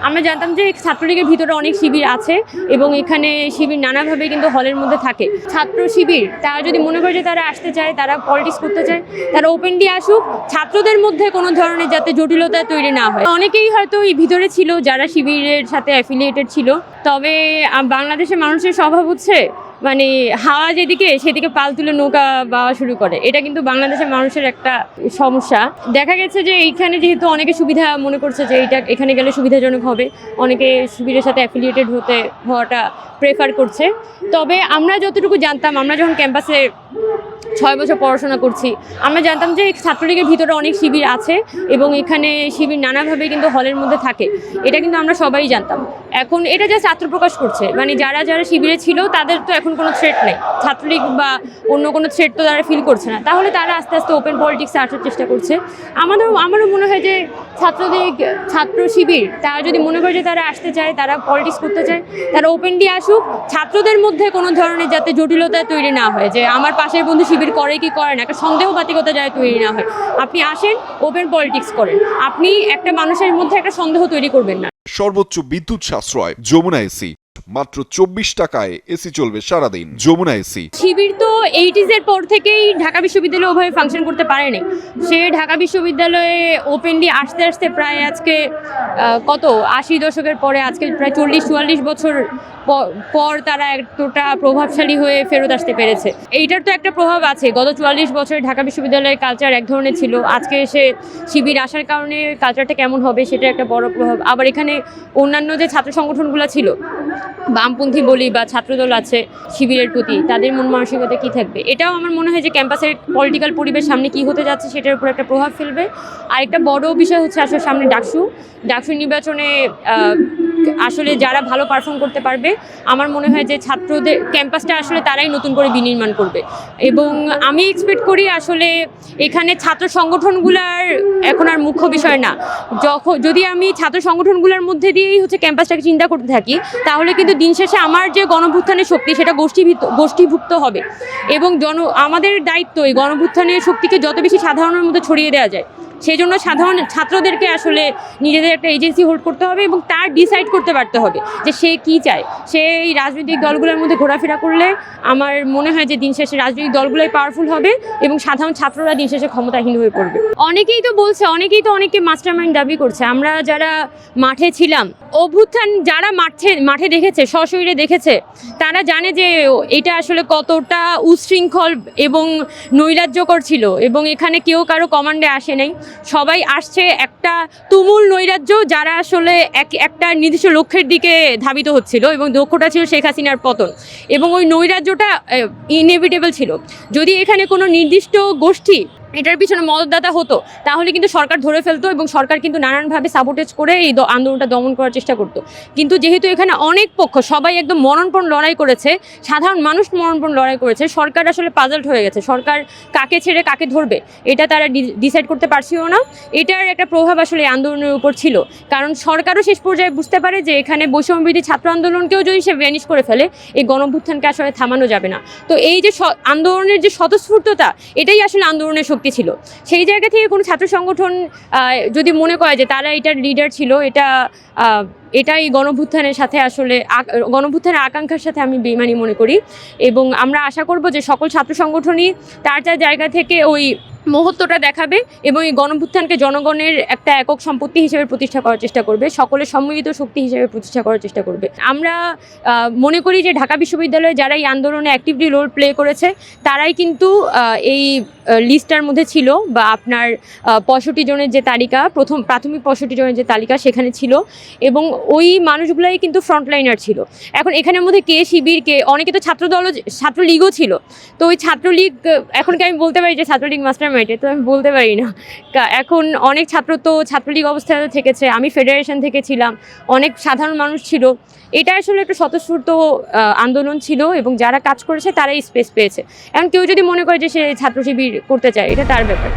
আমরা জানতাম যে ছাত্রলীগের ভিতরে অনেক শিবির আছে এবং এখানে শিবির নানাভাবে কিন্তু হলের মধ্যে থাকে। ছাত্র শিবির তারা যদি মনে করে যে তারা আসতে চায়, তারা পলিটিক্স করতে চায়, তারা ওপেনলি আসুক। ছাত্রদের মধ্যে কোনো ধরনের যাতে জটিলতা তৈরি না হয়। অনেকেই হয়তো এই ভিতরে ছিল যারা শিবিরের সাথে অ্যাফিলিয়েটেড ছিল, তবে বাংলাদেশের মানুষের স্বভাব হচ্ছে মানে হাওয়া যেদিকে সেদিকে পাল তুলে নৌকা বাওয়া শুরু করে। এটা কিন্তু বাংলাদেশের মানুষের একটা সমস্যা। দেখা গেছে যে এইখানে যেহেতু অনেকে সুবিধা মনে করছে যে এইটা এখানে গেলে সুবিধাজনক হবে, অনেকে শিবিরের সাথে অ্যাফিলিয়েটেড হওয়াটা প্রেফার করছে। তবে আমরা যতটুকু জানতাম, আমরা যখন ক্যাম্পাসে 6 বছর পড়াশোনা করছি, আমরা জানতাম যে ছাত্রলীগের ভিতরে অনেক শিবির আছে এবং এখানে শিবির নানাভাবে কিন্তু হলের মধ্যে থাকে। এটা কিন্তু আমরা সবাই জানতাম। এখন এটা যা ছাত্র প্রকাশ করছে, মানে যারা যারা শিবিরে ছিল তাদের তো এখন কোনো থ্রেট নেই, ছাত্রলীগ বা অন্য কোনো থ্রেট তো তারা ফিল করছে না, তাহলে তারা আস্তে আস্তে ওপেন পলিটিক্সে আসার চেষ্টা করছে। আমারও মনে হয় যে ছাত্রলীগ, ছাত্র শিবির তারা যদি মনে করে যে তারা আসতে চায়, তারা পলিটিক্স করতে চায়, তারা ওপেনলি আসুক। ছাত্রদের মধ্যে কোনো ধরনের যাতে জটিলতা তৈরি না হয় যে আমার পাশের বন্ধু শিবির করে কি করে না, একটা সন্দেহবাতিকতা যাতে তৈরি না হয়। আপনি আসেন, ওপেন পলিটিক্স করেন, আপনি একটা মানুষের মধ্যে একটা সন্দেহ তৈরি করবেন না। সর্বোচ্চ বিদ্যুৎ সাশ্রয় যমুনা এসি, মাত্র 24 টাকায় এসি চলবে সারাদিন। যমুনা এসি। শিবির তো 80s এর পর থেকেই ঢাকা বিশ্ববিদ্যালয়ে ওভাবে ফাংশন করতে পারেনি। সে ঢাকা বিশ্ববিদ্যালয়ে ওপেনলি আসতে আসতে প্রায় আজকে 80 দশকের পরে আজকে প্রায় 40-44 বছর পর তারা এতটা প্রভাবশালী হয়ে ফেরত আসতে পেরেছে। এইটার তো একটা প্রভাব আছে। গত 44 বছরে ঢাকা বিশ্ববিদ্যালয়ের কালচার এক ধরনের ছিল, আজকে এসে শিবির আসার কারণে কালচারটা কেমন হবে সেটা একটা বড় প্রভাব। আবার এখানে অন্যান্য যে ছাত্র সংগঠনগুলো ছিল, বামপন্থী বলি বা ছাত্রদল আছে, শিবিরের প্রতি তাদের মন মানসিকতা কী থাকবে, এটাও আমার মনে হয় যে ক্যাম্পাসের পলিটিক্যাল পরিবেশ সামনে কী হতে যাচ্ছে সেটার উপর একটা প্রভাব ফেলবে। আরেকটা বড় বিষয় হচ্ছে আসলে সামনে ডাকসু নির্বাচনে আসলে যারা ভালো পারফর্ম করতে পারবে, আমার মনে হয় যে ছাত্রদের ক্যাম্পাসটা আসলে তারাই নতুন করে বিনির্মাণ করবে। এবং আমি এক্সপেক্ট করি আসলে এখানে ছাত্র সংগঠনগুলার এখন আর মুখ্য বিষয় না। যদি আমি ছাত্র সংগঠনগুলোর মধ্যে দিয়েই হচ্ছে ক্যাম্পাসটাকে চিন্তা করতে থাকি, তাহলে কিন্তু দিন শেষে আমার যে গণভুত্থানের শক্তি সেটা গোষ্ঠীভুক্ত হবে। এবং আমাদের দায়িত্ব এই গণভুত্থানের শক্তিকে যত বেশি সাধারণের মধ্যে ছড়িয়ে দেওয়া যায়, সেই জন্য সাধারণ ছাত্রদেরকে আসলে নিজেদের একটা এজেন্সি হোল্ড করতে হবে এবং তার ডিসাইড করতে পারতে হবে যে সে কী চায়। সে এই রাজনৈতিক দলগুলোর মধ্যে ঘোরাফেরা করলে আমার মনে হয় যে দিন শেষে রাজনৈতিক দলগুলোই পাওয়ারফুল হবে এবং সাধারণ ছাত্ররা দিন শেষে ক্ষমতাহীন হয়ে পড়বে। অনেকেই তো বলছে, অনেকে মাস্টারমাইন্ড দাবি করছে। আমরা যারা মাঠে ছিলাম, অভ্যুত্থান যারা মাঠে দেখেছে, সশরীরে দেখেছে, তারা জানে যে এটা আসলে কতটা উচ্ছৃঙ্খল এবং নৈরাজ্যকর ছিল। এবং এখানে কেউ কারো কমান্ডে আসে নাই, সবাই আসছে একটা তুমুল নৈরাজ্য, যারা আসলে একটা নির্দিষ্ট লক্ষ্যের দিকে ধাবিত হচ্ছিল এবং লক্ষ্যটা ছিল শেখ হাসিনার পতন। এবং ওই নৈরাজ্যটা ইনএভিটেবল ছিল। যদি এখানে কোনো নির্দিষ্ট গোষ্ঠী এটার পিছনে মদতদাতা হতো, তাহলে কিন্তু সরকার ধরে ফেলতো এবং সরকার কিন্তু নানানভাবে সাবোটেজ করে এই আন্দোলনটা দমন করার চেষ্টা করতো। কিন্তু যেহেতু এখানে অনেক পক্ষ, সবাই একদম মরণপণ লড়াই করেছে, সাধারণ মানুষ মরণপণ লড়াই করেছে, সরকার আসলে পাজলড হয়ে গেছে। সরকার কাকে ছেড়ে কাকে ধরবে এটা তারা ডিসাইড করতে পারছিল না। এটার একটা প্রভাব আসলে আন্দোলনের উপর ছিল, কারণ সরকারও শেষ পর্যায়ে বুঝতে পারে যে এখানে বৈষম্যবিরোধী ছাত্র আন্দোলনকেও যদি সে ভ্যানিশ করে ফেলে, এই গণভুত্থানকে আসলে থামানো যাবে না। তো এই যে আন্দোলনের যে স্বতঃস্ফূর্ততা, এটাই আসলে আন্দোলনের শক্তি ছিল। সেই জায়গা থেকে কোনো ছাত্র সংগঠন যদি মনে করে যে তারা এটার লিডার ছিল, এটাই গণভুত্থানের সাথে আসলে গণভুত্থানের আকাঙ্ক্ষার সাথে আমি বেইমানি মনে করি। এবং আমরা আশা করব যে সকল ছাত্র সংগঠনই তার জায়গা থেকে ওই মহত্বটা দেখাবে এবং এই গণভুত্থানকে জনগণের একটা একক সম্পত্তি হিসেবে প্রতিষ্ঠা করার চেষ্টা করবে, সকলের সম্মিলিত শক্তি হিসেবে প্রতিষ্ঠা করার চেষ্টা করবে। আমরা মনে করি যে ঢাকা বিশ্ববিদ্যালয়ে যারা এই আন্দোলনে অ্যাক্টিভলি রোল প্লে করেছে, তারাই কিন্তু এই লিস্টটার মধ্যে ছিল, বা আপনার 65 জনের যে তালিকা, প্রাথমিক 65 জনের যে তালিকা সেখানে ছিল, এবং ওই মানুষগুলাই কিন্তু ফ্রন্টলাইনার ছিল। এখন এখানের মধ্যে কে শিবির, কে অনেকে তো ছাত্রলীগও ছিল। তো ওই ছাত্রলীগ, এখন কি আমি বলতে পারি যে ছাত্রলীগ মাস্টার মাইন্ড? তো আমি বলতে পারি না। এখন অনেক ছাত্র তো ছাত্রলীগ অবস্থায় থেকেছে, আমি ফেডারেশন থেকে ছিলাম, অনেক সাধারণ মানুষ ছিল। এটা আসলে একটা স্বতঃস্ফূর্ত আন্দোলন ছিল এবং যারা কাজ করেছে তারাই স্পেস পেয়েছে। এখন কেউ যদি মনে করে যে সে ছাত্র শিবির করতে চায়, এটা তার ব্যাপার।